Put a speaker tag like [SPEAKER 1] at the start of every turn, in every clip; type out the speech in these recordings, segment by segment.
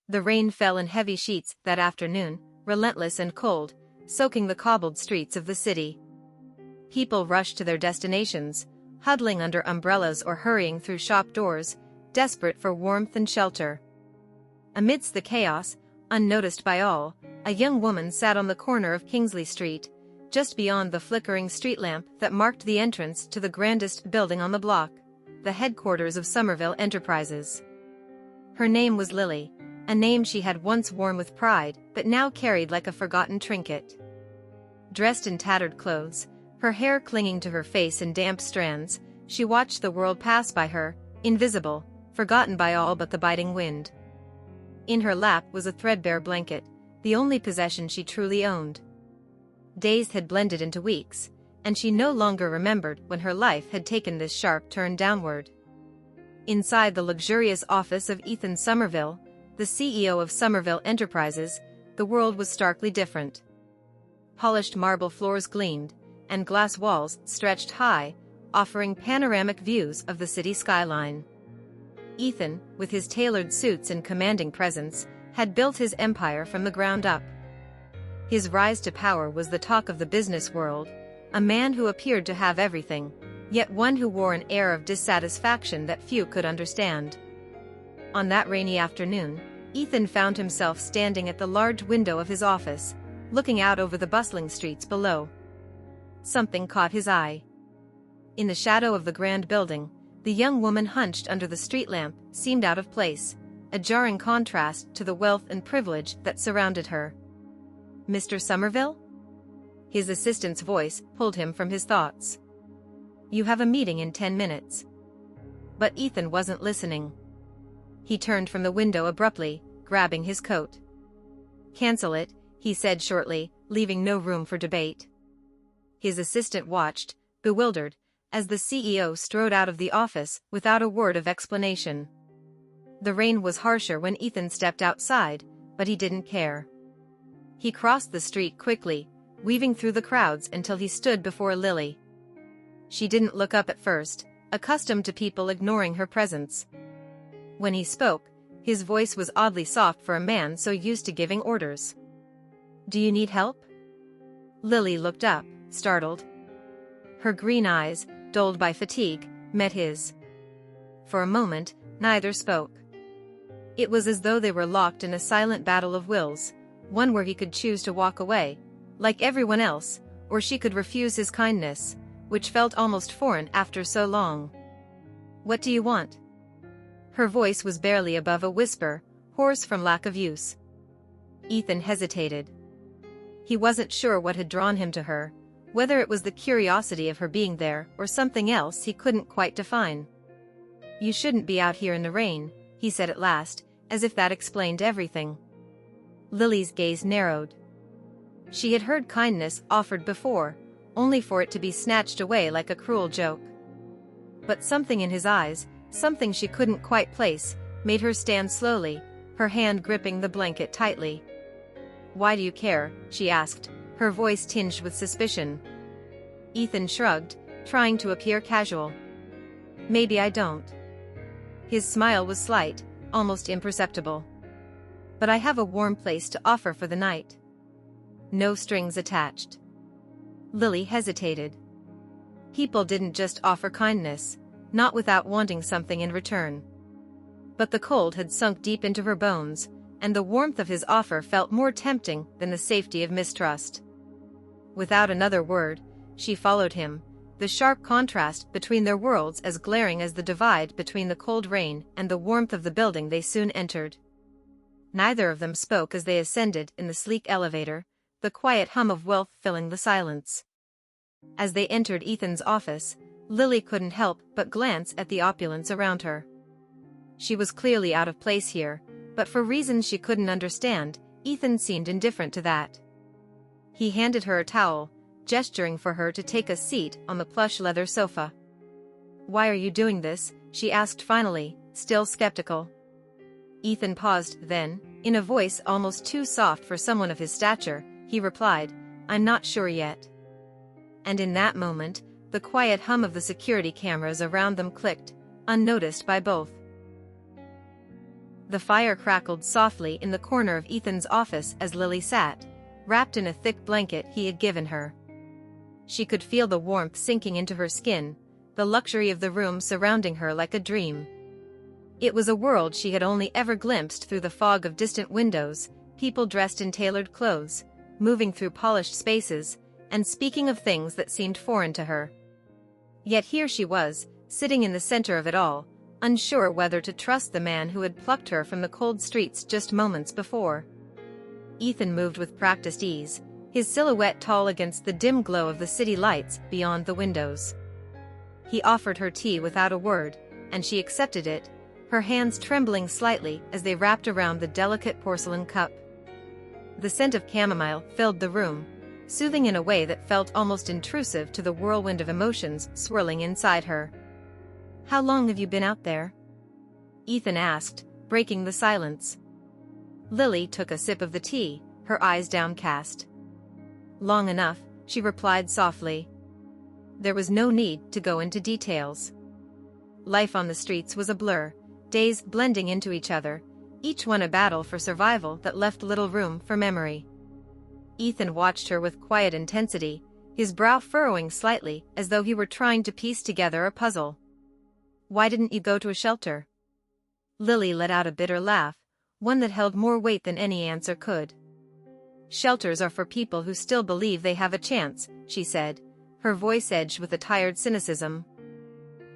[SPEAKER 1] The rain fell in heavy sheets that afternoon, relentless and cold, soaking the cobbled streets of the city. People rushed to their destinations, huddling under umbrellas or hurrying through shop doors, desperate for warmth and shelter. Amidst the chaos, unnoticed by all, a young woman sat on the corner of Kingsley Street, just beyond the flickering street lamp that marked the entrance to the grandest building on the block, the headquarters of Somerville Enterprises. Her name was Lily, a name she had once worn with pride but now carried like a forgotten trinket. Dressed in tattered clothes, her hair clinging to her face in damp strands, she watched the world pass by her, invisible, forgotten by all but the biting wind. In her lap was a threadbare blanket, the only possession she truly owned. Days had blended into weeks, and she no longer remembered when her life had taken this sharp turn downward. Inside the luxurious office of Ethan Somerville, the CEO of Somerville Enterprises, the world was starkly different. Polished marble floors gleamed, and glass walls stretched high, offering panoramic views of the city skyline. Ethan, with his tailored suits and commanding presence, had built his empire from the ground up. His rise to power was the talk of the business world, a man who appeared to have everything, yet one who wore an air of dissatisfaction that few could understand. On that rainy afternoon, Ethan found himself standing at the large window of his office, looking out over the bustling streets below. Something caught his eye. In the shadow of the grand building, the young woman hunched under the street lamp seemed out of place, a jarring contrast to the wealth and privilege that surrounded her. "Mr. Somerville?" His assistant's voice pulled him from his thoughts. "You have a meeting in 10 minutes. But Ethan wasn't listening. He turned from the window abruptly, grabbing his coat. "Cancel it," he said shortly, leaving no room for debate. His assistant watched, bewildered, as the CEO strode out of the office without a word of explanation. The rain was harsher when Ethan stepped outside, but he didn't care. He crossed the street quickly, weaving through the crowds until he stood before Lily. She didn't look up at first, accustomed to people ignoring her presence. When he spoke, his voice was oddly soft for a man so used to giving orders. "Do you need help?" Lily looked up, startled. Her green eyes, dulled by fatigue, met his. For a moment, neither spoke. It was as though they were locked in a silent battle of wills, one where he could choose to walk away, like everyone else, or she could refuse his kindness, which felt almost foreign after so long. "What do you want?" Her voice was barely above a whisper, hoarse from lack of use. Ethan hesitated. He wasn't sure what had drawn him to her, whether it was the curiosity of her being there or something else he couldn't quite define. "You shouldn't be out here in the rain," he said at last, as if that explained everything. Lily's gaze narrowed. She had heard kindness offered before, only for it to be snatched away like a cruel joke. But something in his eyes, something she couldn't quite place, made her stand slowly, her hand gripping the blanket tightly. "Why do you care?" she asked, her voice tinged with suspicion. Ethan shrugged, trying to appear casual. "Maybe I don't." His smile was slight, almost imperceptible. "But I have a warm place to offer for the night. No strings attached." Lily hesitated. People didn't just offer kindness, not without wanting something in return. But the cold had sunk deep into her bones, and the warmth of his offer felt more tempting than the safety of mistrust. Without another word, she followed him, the sharp contrast between their worlds as glaring as the divide between the cold rain and the warmth of the building they soon entered. Neither of them spoke as they ascended in the sleek elevator, the quiet hum of wealth filling the silence. As they entered Ethan's office, Lily couldn't help but glance at the opulence around her. She was clearly out of place here, but for reasons she couldn't understand, Ethan seemed indifferent to that. He handed her a towel, gesturing for her to take a seat on the plush leather sofa. "Why are you doing this?" she asked finally, still skeptical. Ethan paused, then, in a voice almost too soft for someone of his stature, he replied, "I'm not sure yet." And in that moment, the quiet hum of the security cameras around them clicked, unnoticed by both. The fire crackled softly in the corner of Ethan's office as Lily sat, wrapped in a thick blanket he had given her. She could feel the warmth sinking into her skin, the luxury of the room surrounding her like a dream. It was a world she had only ever glimpsed through the fog of distant windows, people dressed in tailored clothes, moving through polished spaces, and speaking of things that seemed foreign to her. Yet here she was, sitting in the center of it all, unsure whether to trust the man who had plucked her from the cold streets just moments before. Ethan moved with practiced ease, his silhouette tall against the dim glow of the city lights beyond the windows. He offered her tea without a word, and she accepted it, her hands trembling slightly as they wrapped around the delicate porcelain cup. The scent of chamomile filled the room, soothing in a way that felt almost intrusive to the whirlwind of emotions swirling inside her. "How long have you been out there?" Ethan asked, breaking the silence. Lily took a sip of the tea, her eyes downcast. "Long enough," she replied softly. There was no need to go into details. Life on the streets was a blur, days blending into each other, each one a battle for survival that left little room for memory. Ethan watched her with quiet intensity, his brow furrowing slightly as though he were trying to piece together a puzzle. "Why didn't you go to a shelter?" Lily let out a bitter laugh, one that held more weight than any answer could. "Shelters are for people who still believe they have a chance," she said, her voice edged with a tired cynicism.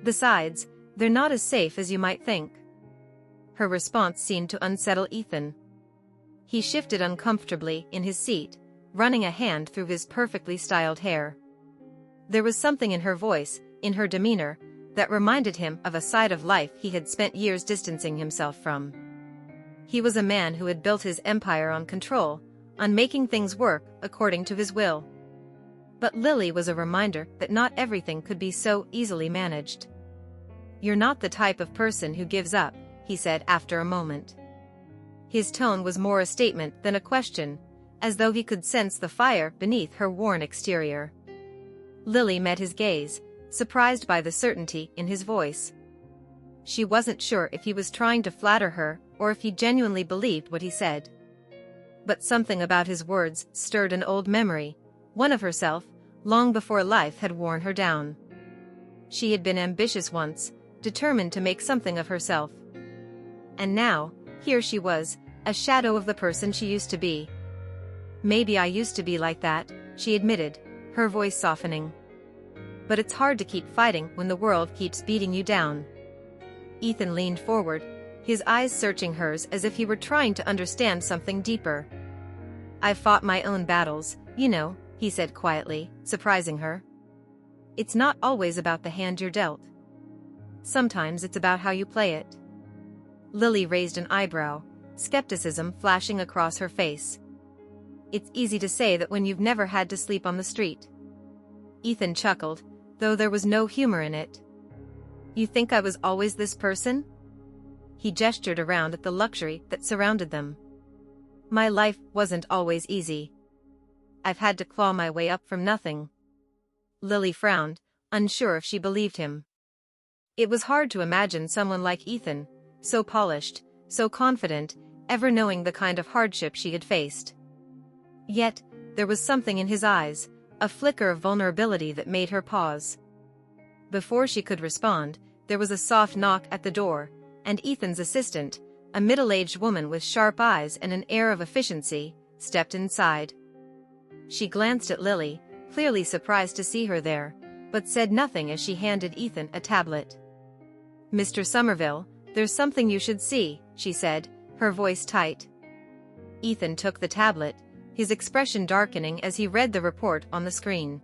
[SPEAKER 1] "Besides, they're not as safe as you might think." Her response seemed to unsettle Ethan. He shifted uncomfortably in his seat, running a hand through his perfectly styled hair. There was something in her voice, in her demeanor, that reminded him of a side of life he had spent years distancing himself from. He was a man who had built his empire on control, on making things work according to his will. But Lily was a reminder that not everything could be so easily managed. "You're not the type of person who gives up," he said after a moment. His tone was more a statement than a question, as though he could sense the fire beneath her worn exterior. Lily met his gaze, surprised by the certainty in his voice. She wasn't sure if he was trying to flatter her or if he genuinely believed what he said. But something about his words stirred an old memory, one of herself, long before life had worn her down. She had been ambitious once, determined to make something of herself. And now, here she was, a shadow of the person she used to be. "Maybe I used to be like that," she admitted, her voice softening. "But it's hard to keep fighting when the world keeps beating you down." Ethan leaned forward, his eyes searching hers as if he were trying to understand something deeper. "I've fought my own battles, you know," he said quietly, surprising her. "It's not always about the hand you're dealt. Sometimes it's about how you play it." Lily raised an eyebrow, skepticism flashing across her face. "It's easy to say that when you've never had to sleep on the street." Ethan chuckled, though there was no humor in it. "You think I was always this person?" He gestured around at the luxury that surrounded them. "My life wasn't always easy. I've had to claw my way up from nothing." Lily frowned, unsure if she believed him. It was hard to imagine someone like Ethan, so polished, so confident, ever knowing the kind of hardship she had faced. Yet, there was something in his eyes, a flicker of vulnerability that made her pause. Before she could respond, there was a soft knock at the door, and Ethan's assistant, a middle-aged woman with sharp eyes and an air of efficiency, stepped inside. She glanced at Lily, clearly surprised to see her there, but said nothing as she handed Ethan a tablet. "Mr. Somerville, there's something you should see," she said, her voice tight. Ethan took the tablet, his expression darkening as he read the report on the screen.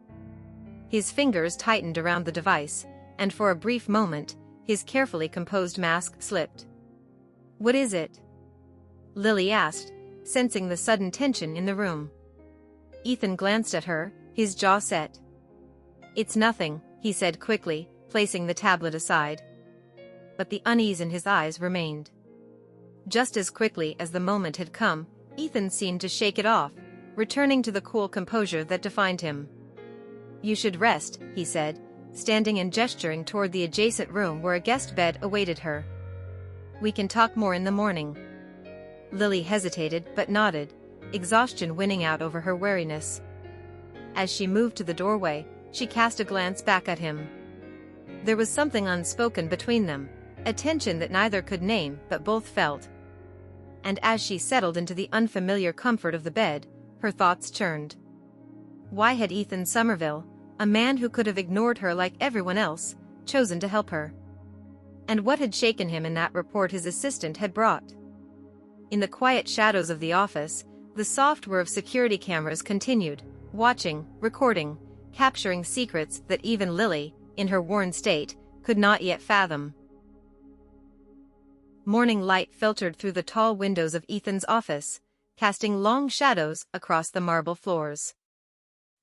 [SPEAKER 1] His fingers tightened around the device, and for a brief moment, his carefully composed mask slipped. "What is it?" Lily asked, sensing the sudden tension in the room. Ethan glanced at her, his jaw set. "It's nothing," he said quickly, placing the tablet aside. But the unease in his eyes remained. Just as quickly as the moment had come, Ethan seemed to shake it off, returning to the cool composure that defined him. "You should rest," he said, standing and gesturing toward the adjacent room where a guest bed awaited her. We can talk more in the morning. Lily hesitated but nodded, exhaustion winning out over her weariness. As she moved to the doorway, she cast a glance back at him. There was something unspoken between them, a tension that neither could name but both felt. And as she settled into the unfamiliar comfort of the bed, her thoughts churned. Why had Ethan Somerville, a man who could have ignored her like everyone else, chosen to help her? And what had shaken him in that report his assistant had brought? In the quiet shadows of the office, the soft whir of security cameras continued, watching, recording, capturing secrets that even Lily, in her worn state, could not yet fathom. Morning light filtered through the tall windows of Ethan's office, casting long shadows across the marble floors.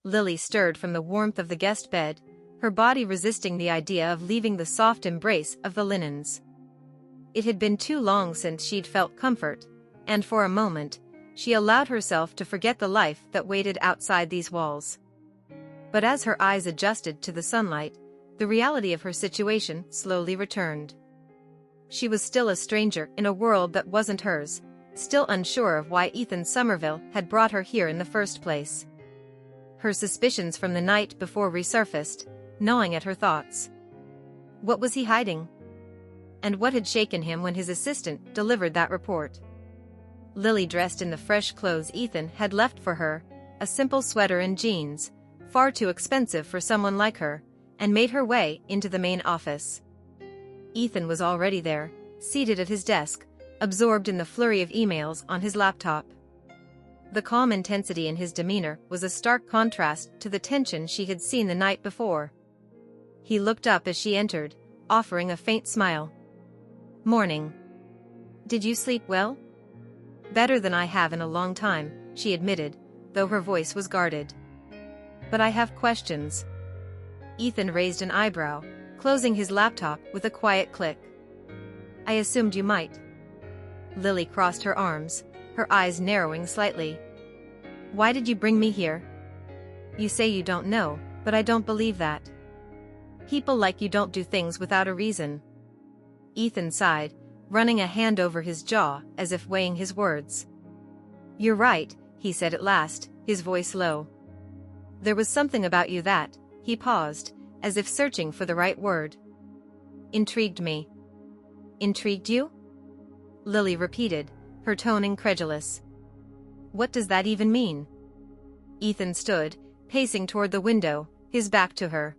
[SPEAKER 1] Lily stirred from the warmth of the guest bed, her body resisting the idea of leaving the soft embrace of the linens. It had been too long since she'd felt comfort, and for a moment, she allowed herself to forget the life that waited outside these walls. But as her eyes adjusted to the sunlight, the reality of her situation slowly returned. She was still a stranger in a world that wasn't hers, still unsure of why Ethan Somerville had brought her here in the first place. Her suspicions from the night before resurfaced, gnawing at her thoughts. What was he hiding? And what had shaken him when his assistant delivered that report? Lily dressed in the fresh clothes Ethan had left for her, a simple sweater and jeans, far too expensive for someone like her, and made her way into the main office. Ethan was already there, seated at his desk, absorbed in the flurry of emails on his laptop. The calm intensity in his demeanor was a stark contrast to the tension she had seen the night before. He looked up as she entered, offering a faint smile. "Morning. Did you sleep well?" "Better than I have in a long time," she admitted, though her voice was guarded. "But I have questions." Ethan raised an eyebrow, closing his laptop with a quiet click. "I assumed you might." Lily crossed her arms, her eyes narrowing slightly. "Why did you bring me here?" "You say you don't know, but I don't believe that. People like you don't do things without a reason." Ethan sighed, running a hand over his jaw as if weighing his words. "You're right," he said at last, his voice low. "There was something about you that," he paused, as if searching for the right word. "Intrigued me." "Intrigued you?" Lily repeated, her tone incredulous. "What does that even mean?" Ethan stood, pacing toward the window, his back to her.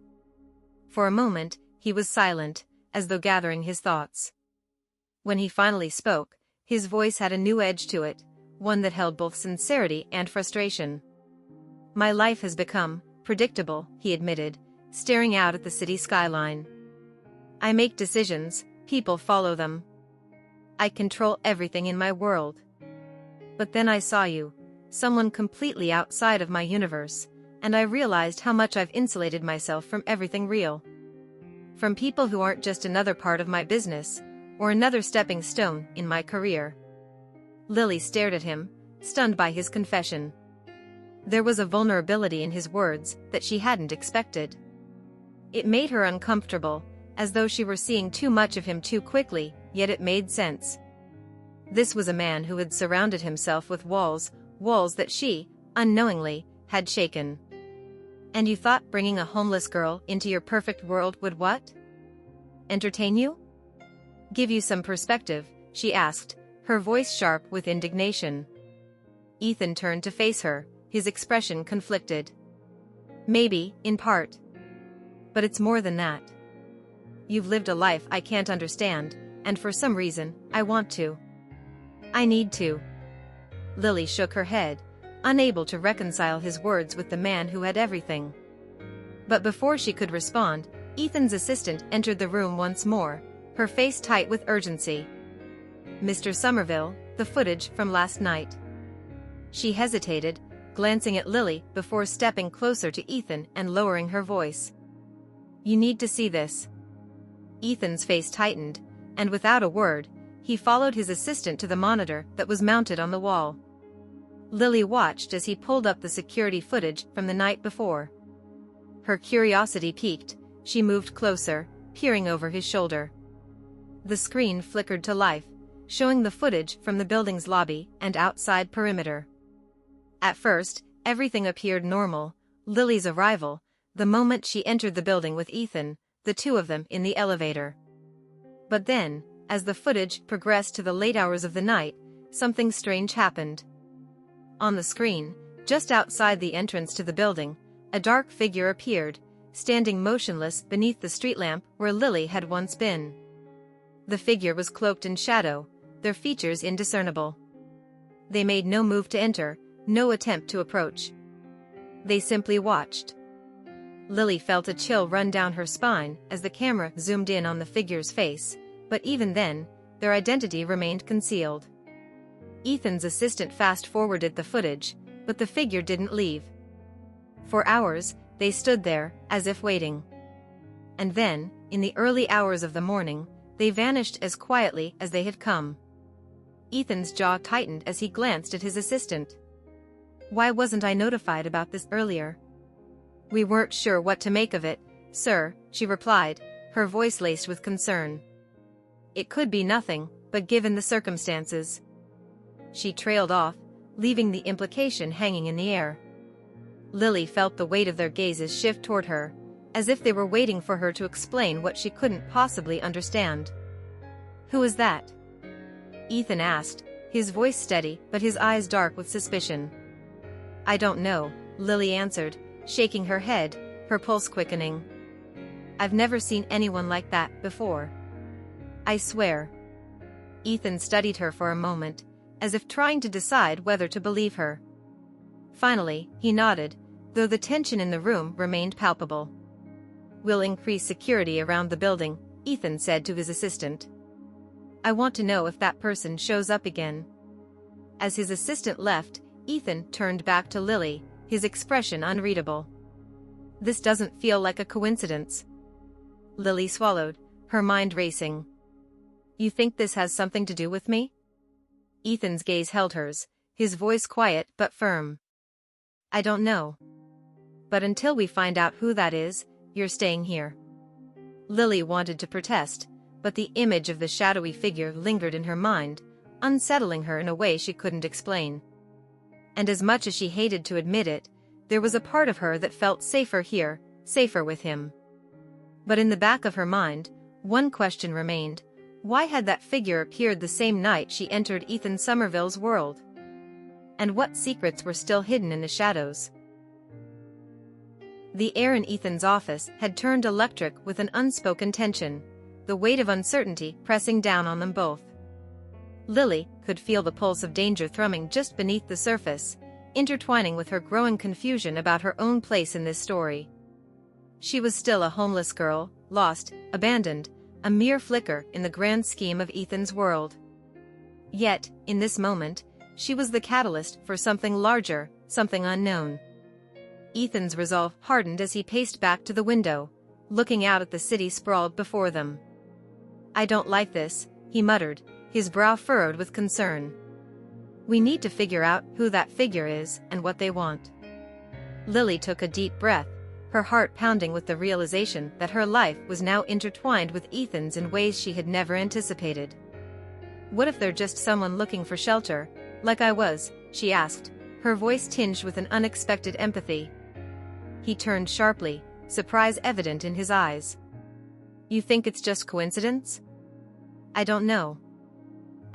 [SPEAKER 1] For a moment, he was silent, as though gathering his thoughts. When he finally spoke, his voice had a new edge to it, one that held both sincerity and frustration. "My life has become predictable," he admitted, staring out at the city skyline. "I make decisions, people follow them. I control everything in my world. But then I saw you, someone completely outside of my universe, and I realized how much I've insulated myself from everything real. From people who aren't just another part of my business, or another stepping stone in my career." Lily stared at him, stunned by his confession. There was a vulnerability in his words that she hadn't expected. It made her uncomfortable, as though she were seeing too much of him too quickly, yet it made sense. This was a man who had surrounded himself with walls that she, unknowingly, had shaken. "And you thought bringing a homeless girl into your perfect world would what? Entertain you? Give you some perspective?" she asked, her voice sharp with indignation. Ethan turned to face her, his expression conflicted. "Maybe, in part. But it's more than that. You've lived a life I can't understand, and for some reason, I want to. I need to." Lily shook her head, unable to reconcile his words with the man who had everything. But before she could respond, Ethan's assistant entered the room once more, her face tight with urgency. "Mr. Somerville, the footage from last night." She hesitated, glancing at Lily before stepping closer to Ethan and lowering her voice. "You need to see this." Ethan's face tightened, and without a word, he followed his assistant to the monitor that was mounted on the wall. Lily watched as he pulled up the security footage from the night before. Her curiosity piqued, she moved closer, peering over his shoulder. The screen flickered to life, showing the footage from the building's lobby and outside perimeter. At first, everything appeared normal: Lily's arrival, the moment she entered the building with Ethan, the two of them in the elevator. But then, as the footage progressed to the late hours of the night, something strange happened. On the screen, just outside the entrance to the building, a dark figure appeared, standing motionless beneath the street lamp where Lily had once been. The figure was cloaked in shadow, their features indiscernible. They made no move to enter, no attempt to approach. They simply watched. Lily felt a chill run down her spine as the camera zoomed in on the figure's face, but even then, their identity remained concealed. Ethan's assistant fast-forwarded the footage, but the figure didn't leave. For hours, they stood there, as if waiting. And then, in the early hours of the morning, they vanished as quietly as they had come. Ethan's jaw tightened as he glanced at his assistant. "Why wasn't I notified about this earlier?" "We weren't sure what to make of it, sir," she replied, her voice laced with concern. "It could be nothing, but given the circumstances." She trailed off, leaving the implication hanging in the air. Lily felt the weight of their gazes shift toward her, as if they were waiting for her to explain what she couldn't possibly understand. "Who is that?" Ethan asked, his voice steady but his eyes dark with suspicion. "I don't know," Lily answered, shaking her head, her pulse quickening. "I've never seen anyone like that before. I swear." Ethan studied her for a moment, as if trying to decide whether to believe her. Finally, he nodded, though the tension in the room remained palpable. "We'll increase security around the building," Ethan said to his assistant. "I want to know if that person shows up again." As his assistant left, Ethan turned back to Lily, his expression unreadable. "This doesn't feel like a coincidence." Lily swallowed, her mind racing. "You think this has something to do with me?" Ethan's gaze held hers, his voice quiet but firm. "I don't know. But until we find out who that is, you're staying here." Lily wanted to protest, but the image of the shadowy figure lingered in her mind, unsettling her in a way she couldn't explain. And as much as she hated to admit it, there was a part of her that felt safer here, safer with him. But in the back of her mind, one question remained: why had that figure appeared the same night she entered Ethan Somerville's world? And what secrets were still hidden in the shadows? The air in Ethan's office had turned electric with an unspoken tension, the weight of uncertainty pressing down on them both. Lily could feel the pulse of danger thrumming just beneath the surface, intertwining with her growing confusion about her own place in this story. She was still a homeless girl, lost, abandoned, a mere flicker in the grand scheme of Ethan's world. Yet, in this moment, she was the catalyst for something larger, something unknown. Ethan's resolve hardened as he paced back to the window, looking out at the city sprawled before them. "I don't like this," he muttered, his brow furrowed with concern. "We need to figure out who that figure is and what they want." Lily took a deep breath, her heart pounding with the realization that her life was now intertwined with Ethan's in ways she had never anticipated. "What if they're just someone looking for shelter, like I was?" she asked, her voice tinged with an unexpected empathy. He turned sharply, surprise evident in his eyes. "You think it's just coincidence?" "I don't know.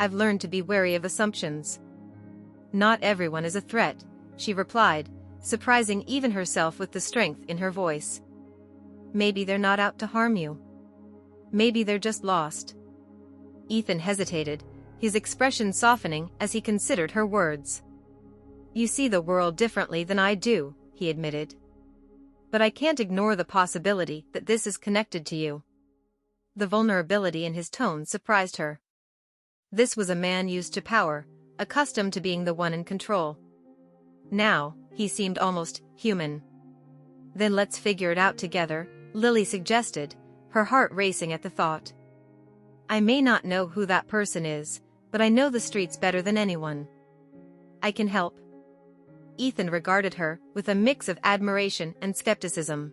[SPEAKER 1] I've learned to be wary of assumptions." "Not everyone is a threat," she replied, surprising even herself with the strength in her voice. "Maybe they're not out to harm you. Maybe they're just lost." Ethan hesitated, his expression softening as he considered her words. "You see the world differently than I do," he admitted. "But I can't ignore the possibility that this is connected to you." The vulnerability in his tone surprised her. This was a man used to power, accustomed to being the one in control. Now, he seemed almost human. "Then let's figure it out together," Lily suggested, her heart racing at the thought. "I may not know who that person is, but I know the streets better than anyone. I can help." Ethan regarded her with a mix of admiration and skepticism.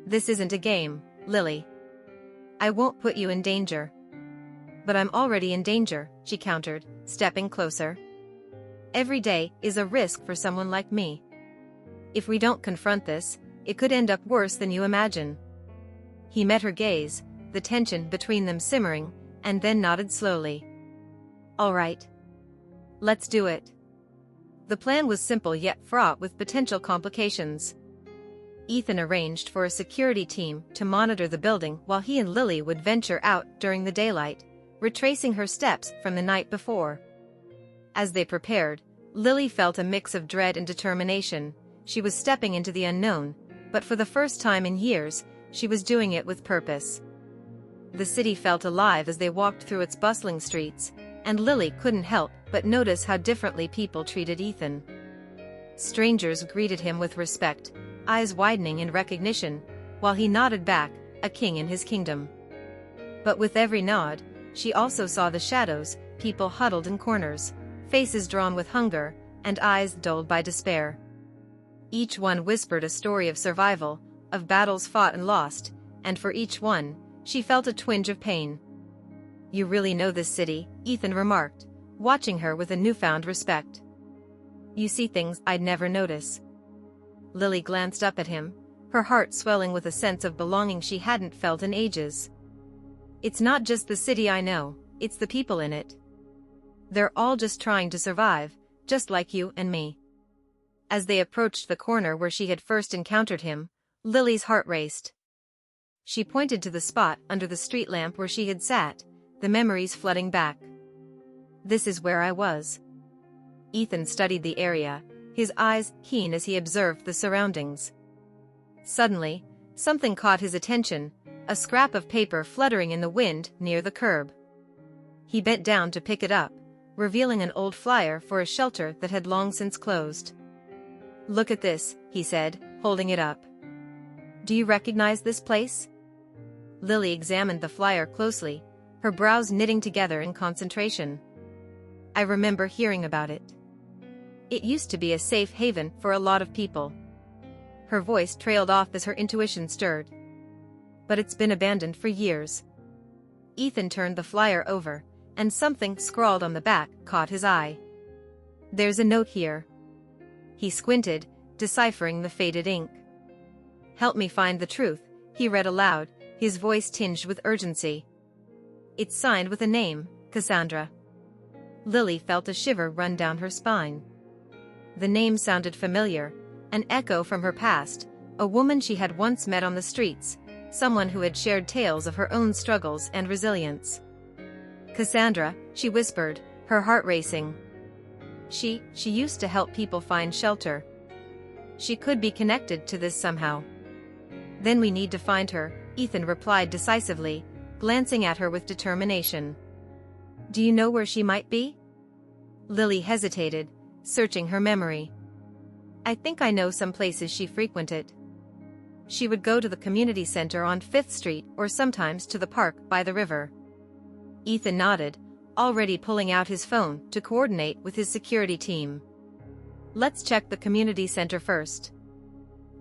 [SPEAKER 1] "This isn't a game, Lily. I won't put you in danger." But I'm already in danger, she countered, stepping closer. Every day is a risk for someone like me. If we don't confront this, it could end up worse than you imagine. He met her gaze, the tension between them simmering, and then nodded slowly. All right. Let's do it. The plan was simple yet fraught with potential complications. Ethan arranged for a security team to monitor the building while he and Lily would venture out during the daylight, retracing her steps from the night before. As they prepared, Lily felt a mix of dread and determination. She was stepping into the unknown, but for the first time in years, she was doing it with purpose. The city felt alive as they walked through its bustling streets, and Lily couldn't help but notice how differently people treated Ethan. Strangers greeted him with respect, eyes widening in recognition, while he nodded back, a king in his kingdom. But with every nod, she also saw the shadows, people huddled in corners, faces drawn with hunger, and eyes dulled by despair. Each one whispered a story of survival, of battles fought and lost, and for each one, she felt a twinge of pain. You really know this city, Ethan remarked, watching her with a newfound respect. You see things I'd never notice. Lily glanced up at him, her heart swelling with a sense of belonging she hadn't felt in ages. It's not just the city I know, it's the people in it. They're all just trying to survive, just like you and me. As they approached the corner where she had first encountered him, Lily's heart raced. She pointed to the spot under the street lamp where she had sat, the memories flooding back. This is where I was. Ethan studied the area, his eyes keen as he observed the surroundings. Suddenly, something caught his attention, a scrap of paper fluttering in the wind near the curb. He bent down to pick it up, revealing an old flyer for a shelter that had long since closed. Look at this, he said, holding it up. Do you recognize this place? Lily examined the flyer closely, her brows knitting together in concentration. I remember hearing about it. It used to be a safe haven for a lot of people. Her voice trailed off as her intuition stirred. But it's been abandoned for years. Ethan turned the flyer over, and something scrawled on the back caught his eye. There's a note here. He squinted, deciphering the faded ink. Help me find the truth, he read aloud, his voice tinged with urgency. It's signed with a name, Cassandra. Lily felt a shiver run down her spine. The name sounded familiar, an echo from her past, a woman she had once met on the streets, someone who had shared tales of her own struggles and resilience. Cassandra, she whispered, her heart racing. She used to help people find shelter. She could be connected to this somehow. Then we need to find her, Ethan replied decisively, glancing at her with determination. Do you know where she might be? Lily hesitated, searching her memory. I think I know some places she frequented. She would go to the community center on 5th Street or sometimes to the park by the river. Ethan nodded, already pulling out his phone to coordinate with his security team. Let's check the community center first.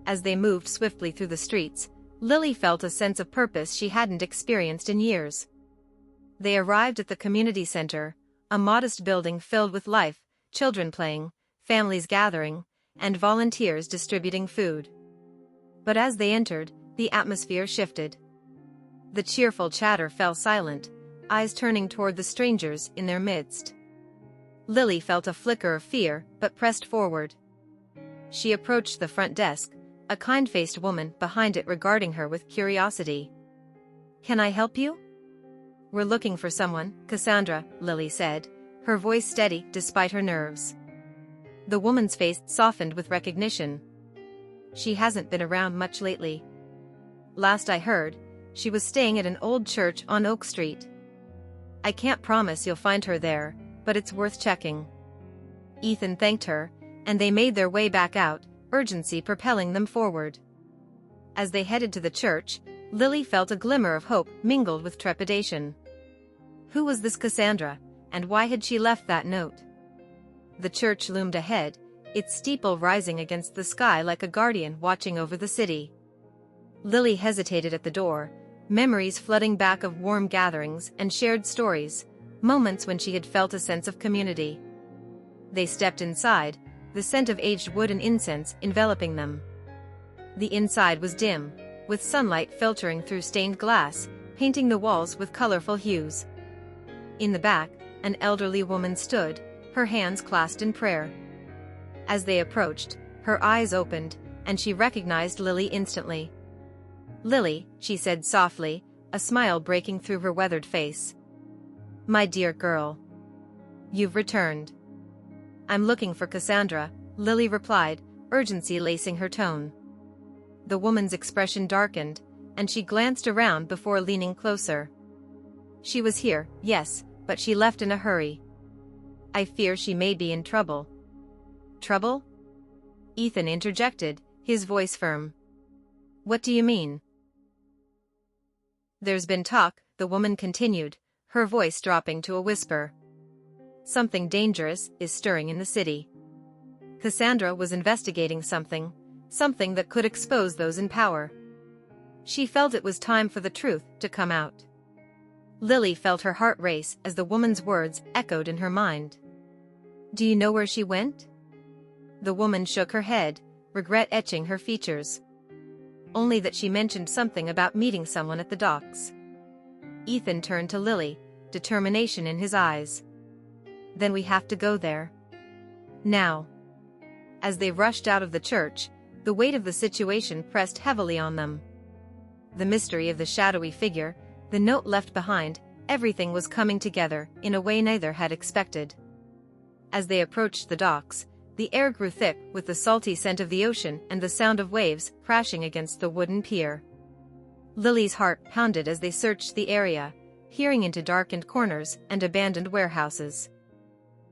[SPEAKER 1] As they moved swiftly through the streets, Lily felt a sense of purpose she hadn't experienced in years. They arrived at the community center, a modest building filled with life, children playing, families gathering, and volunteers distributing food. But as they entered, the atmosphere shifted. The cheerful chatter fell silent, eyes turning toward the strangers in their midst. Lily felt a flicker of fear but pressed forward. She approached the front desk, a kind-faced woman behind it regarding her with curiosity. Can I help you? We're looking for someone, Cassandra, Lily said, her voice steady despite her nerves. The woman's face softened with recognition. She hasn't been around much lately. Last I heard, she was staying at an old church on Oak Street. I can't promise you'll find her there, but it's worth checking. Ethan thanked her, and they made their way back out, urgency propelling them forward. As they headed to the church, Lily felt a glimmer of hope mingled with trepidation. Who was this Cassandra, and why had she left that note? The church loomed ahead, its steeple rising against the sky like a guardian watching over the city. Lily hesitated at the door, Memories flooding back of warm gatherings and shared stories, moments when she had felt a sense of community. They stepped inside, the scent of aged wood and incense enveloping them. The inside was dim, with sunlight filtering through stained glass, painting the walls with colorful hues. In the back, an elderly woman stood, her hands clasped in prayer. As they approached, her eyes opened, and she recognized Lily instantly. "Lily," she said softly, a smile breaking through her weathered face. "My dear girl. You've returned." "I'm looking for Cassandra," Lily replied, urgency lacing her tone. The woman's expression darkened, and she glanced around before leaning closer. "She was here, yes, but she left in a hurry. I fear she may be in trouble." "Trouble?" Ethan interjected, his voice firm. "What do you mean?" "There's been talk," the woman continued, her voice dropping to a whisper. "Something dangerous is stirring in the city. Cassandra was investigating something that could expose those in power. She felt it was time for the truth to come out." Lily felt her heart race as the woman's words echoed in her mind. "Do you know where she went?" The woman shook her head, regret etching her features. "Only that she mentioned something about meeting someone at the docks." Ethan turned to Lily, determination in his eyes. "Then we have to go there. Now." As they rushed out of the church, the weight of the situation pressed heavily on them. The mystery of the shadowy figure, the note left behind, everything was coming together in a way neither had expected. As they approached the docks, the air grew thick with the salty scent of the ocean and the sound of waves crashing against the wooden pier. Lily's heart pounded as they searched the area, peering into darkened corners and abandoned warehouses.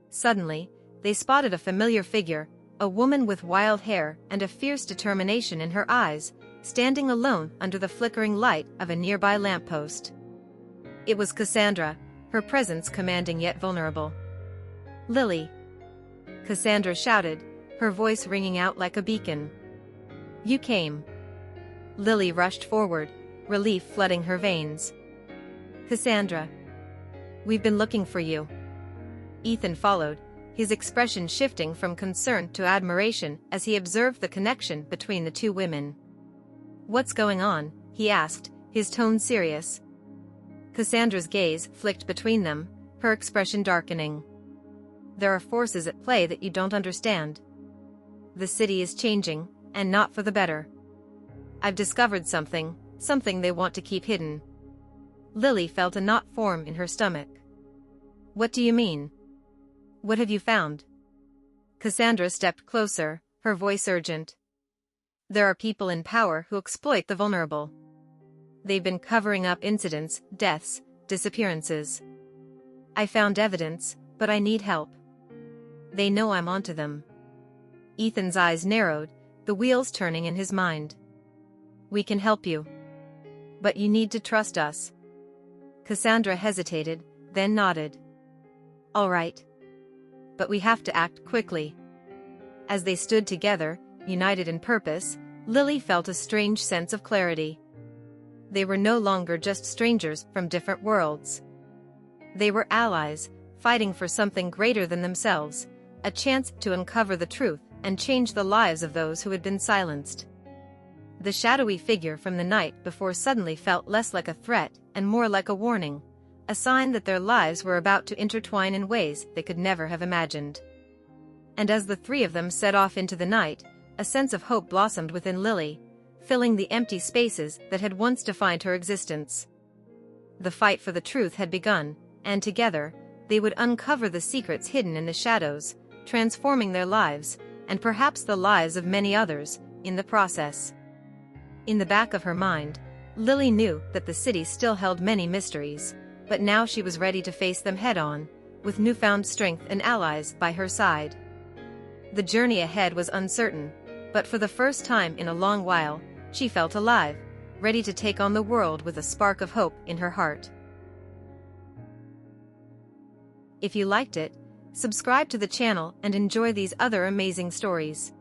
[SPEAKER 1] Suddenly, they spotted a familiar figure, a woman with wild hair and a fierce determination in her eyes, standing alone under the flickering light of a nearby lamppost. It was Cassandra, her presence commanding yet vulnerable. "Lily!" Cassandra shouted, her voice ringing out like a beacon. "You came." Lily rushed forward, relief flooding her veins. "Cassandra. We've been looking for you." Ethan followed, his expression shifting from concern to admiration as he observed the connection between the two women. "What's going on?" he asked, his tone serious. Cassandra's gaze flicked between them, her expression darkening. "There are forces at play that you don't understand. The city is changing, and not for the better. I've discovered something they want to keep hidden." Lily felt a knot form in her stomach. "What do you mean? What have you found?" Cassandra stepped closer, her voice urgent. "There are people in power who exploit the vulnerable. They've been covering up incidents, deaths, disappearances. I found evidence, but I need help. They know I'm onto them." Ethan's eyes narrowed, the wheels turning in his mind. "We can help you. But you need to trust us." Cassandra hesitated, then nodded. "All right. But we have to act quickly." As they stood together, united in purpose, Lily felt a strange sense of clarity. They were no longer just strangers from different worlds. They were allies, fighting for something greater than themselves, a chance to uncover the truth and change the lives of those who had been silenced. The shadowy figure from the night before suddenly felt less like a threat and more like a warning, a sign that their lives were about to intertwine in ways they could never have imagined. And as the three of them set off into the night, a sense of hope blossomed within Lily, filling the empty spaces that had once defined her existence. The fight for the truth had begun, and together, they would uncover the secrets hidden in the shadows, transforming their lives, and perhaps the lives of many others, in the process. In the back of her mind, Lily knew that the city still held many mysteries, but now she was ready to face them head-on, with newfound strength and allies by her side. The journey ahead was uncertain, but for the first time in a long while, she felt alive, ready to take on the world with a spark of hope in her heart. If you liked it, subscribe to the channel and enjoy these other amazing stories.